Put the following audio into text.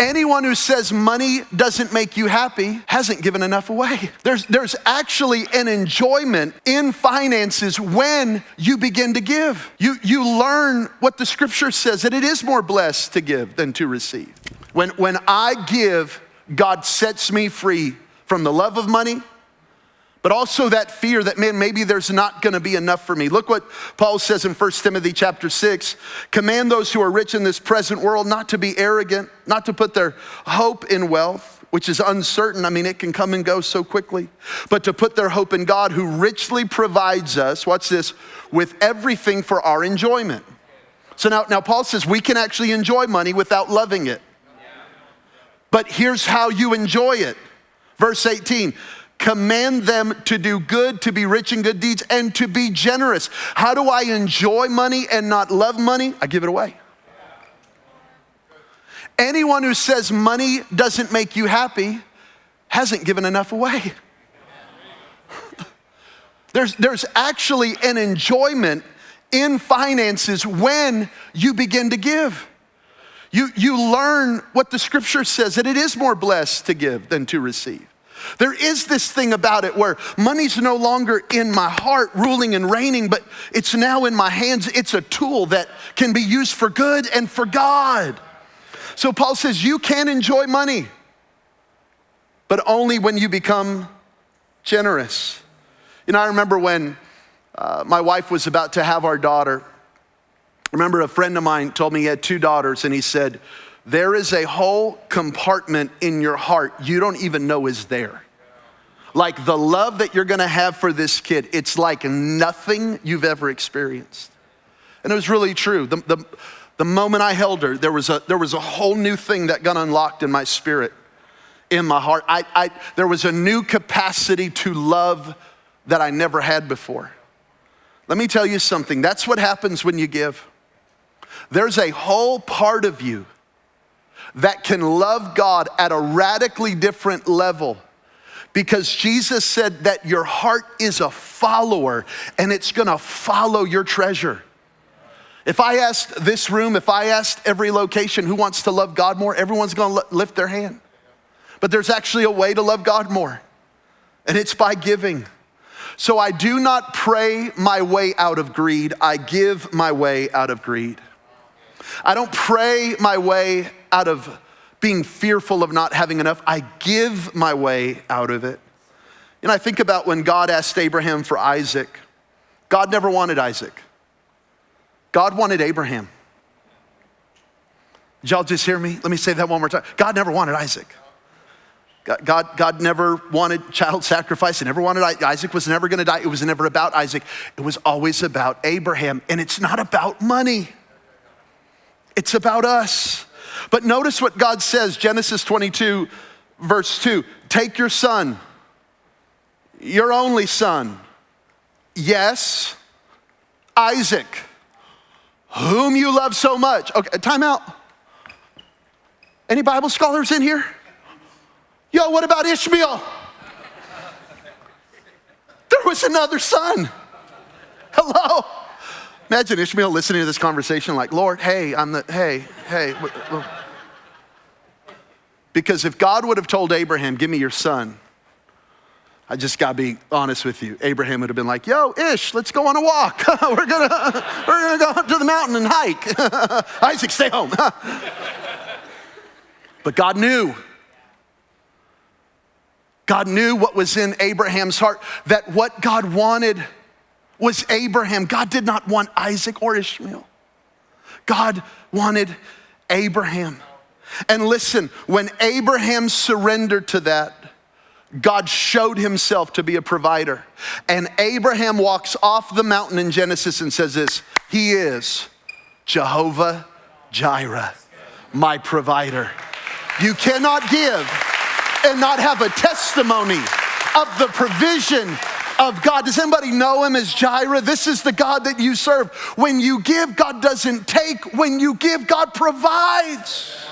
Anyone who says money doesn't make you happy hasn't given enough away. There's actually an enjoyment in finances when you begin to give. You learn what the scripture says, that it is more blessed to give than to receive. When I give, God sets me free from the love of money, but also that fear that, man, maybe there's not gonna be enough for me. Look what Paul says in 1 Timothy chapter 6. Command those who are rich in this present world not to be arrogant, not to put their hope in wealth, which is uncertain. I mean, it can come and go so quickly. But to put their hope in God, who richly provides us, watch this, with everything for our enjoyment. So now Paul says we can actually enjoy money without loving it. But here's how you enjoy it. Verse 18. Command them to do good, to be rich in good deeds, and to be generous. How do I enjoy money and not love money? I give it away. Anyone who says money doesn't make you happy hasn't given enough away. There's actually an enjoyment in finances when you begin to give. You learn what the scripture says, that it is more blessed to give than to receive. There is this thing about it where money's no longer in my heart ruling and reigning, but it's now in my hands. It's a tool that can be used for good and for God. So Paul says you can enjoy money, but only when you become generous. You know, I remember when my wife was about to have our daughter. I remember a friend of mine told me he had 2 daughters, and he said, there is a whole compartment in your heart you don't even know is there. Like the love that you're gonna have for this kid, it's like nothing you've ever experienced. And it was really true. The moment I held her, there was a whole new thing that got unlocked in my spirit, in my heart. There was a new capacity to love that I never had before. Let me tell you something, that's what happens when you give. There's a whole part of you that can love God at a radically different level, because Jesus said that your heart is a follower and it's gonna follow your treasure. If I asked this room, if I asked every location who wants to love God more, everyone's gonna lift their hand. But there's actually a way to love God more, and it's by giving. So I do not pray my way out of greed, I give my way out of greed. I don't pray my way out of being fearful of not having enough. I give my way out of it. You know, I think about when God asked Abraham for Isaac. God never wanted Isaac. God wanted Abraham. Did y'all just hear me? Let me say that one more time. God never wanted Isaac. God never wanted child sacrifice. He never wanted Isaac was never gonna die. It was never about Isaac. It was always about Abraham. And it's not about money. It's about us. But notice what God says, Genesis 22, verse 2. Take your son, your only son, yes, Isaac, whom you love so much. Okay, time out. Any Bible scholars in here? Yo, what about Ishmael? There was another son. Hello? Imagine Ishmael listening to this conversation like, Lord, hey. Because if God would have told Abraham, give me your son, I just gotta be honest with you, Abraham would have been like, yo, Ish, let's go on a walk. we're gonna go up to the mountain and hike. Isaac, stay home. But God knew. God knew what was in Abraham's heart, that what God wanted was Abraham. God did not want Isaac or Ishmael. God wanted Abraham. And listen, when Abraham surrendered to that, God showed himself to be a provider. And Abraham walks off the mountain in Genesis and says this, he is Jehovah Jireh, my provider. You cannot give and not have a testimony of the provision of God. Does anybody know him as Jireh? This is the God that you serve. When you give, God doesn't take. When you give, God provides.